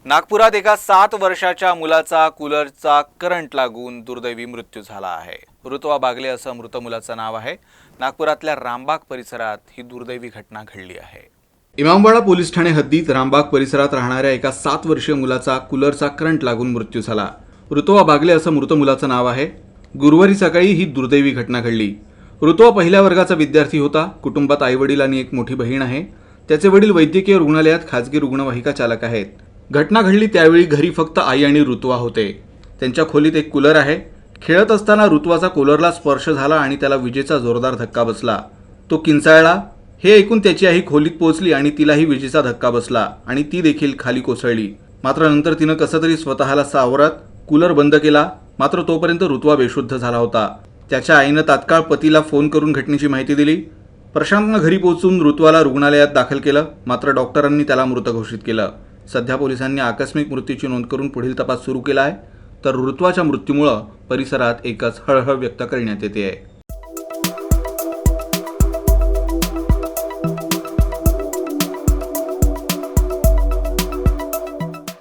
नागपुरात एका 7 वर्षाच्या मुलाचा कूलरचा करंट लागून दुर्दैवी मृत्यू झाला आहे। ऋतुवा बागले असं मृत मुलाचं नाव आहे। नागपुरातल्या रामबाग परिसरात ही दुर्दैवी घटना घडली आहे। इमामबाड़ा पोलीस ठाणे हद्दीत रामबाग परिसरात राहणाऱ्या एका 7 वर्षीय मुलाचा कूलरचा करंट लागून मृत्यू झाला। ऋतुवा बागले असं मृत मुलाचं नाव आहे। गुरुवारी सकाळी ही दुर्दैवी घटना घडली। ऋतुवा पहिल्या वर्गाचा विद्यार्थी होता। कुटुंबात आईवडील आणि एक मोठी बहीण आहे। त्याचे वडील वैद्यकीय रुग्णालयात खासगी रुग्णवाहिका चालक आहेत। घटना घडली त्यावेळी घरी फक्त आई आणि ऋतुवा होते। त्यांच्या खोलीत एक कूलर आहे। खेळत असताना ऋतुवाचा कूलरला स्पर्श झाला आणि त्याला विजेचा जोरदार धक्का बसला। तो किंचाळला। हे ऐकून त्याची आई खोलीत पोहोचली आणि तिलाही विजेचा धक्का बसला आणि ती देखील खाली कोसळली। मात्र नंतर तिनं कसं तरी स्वतःला सावरत कूलर बंद केला। मात्र तोपर्यंत ऋतुवा बेशुद्ध झाला होता। त्याच्या आईनं तात्काळ पतीला फोन करून घटनेची माहिती दिली। प्रशांतनं घरी पोहोचून ऋतुवाला रुग्णालयात दाखल केलं। मात्र डॉक्टरांनी त्याला मृत घोषित केलं। सध्या पोलिसांनी आकस्मिक मृत्यूची नोंद करून पुढील तपास सुरू केला आहे। तर ऋतुवाच्या मृत्यूमुळे परिसरात एकच हळहळ व्यक्त करण्यात येते आहे।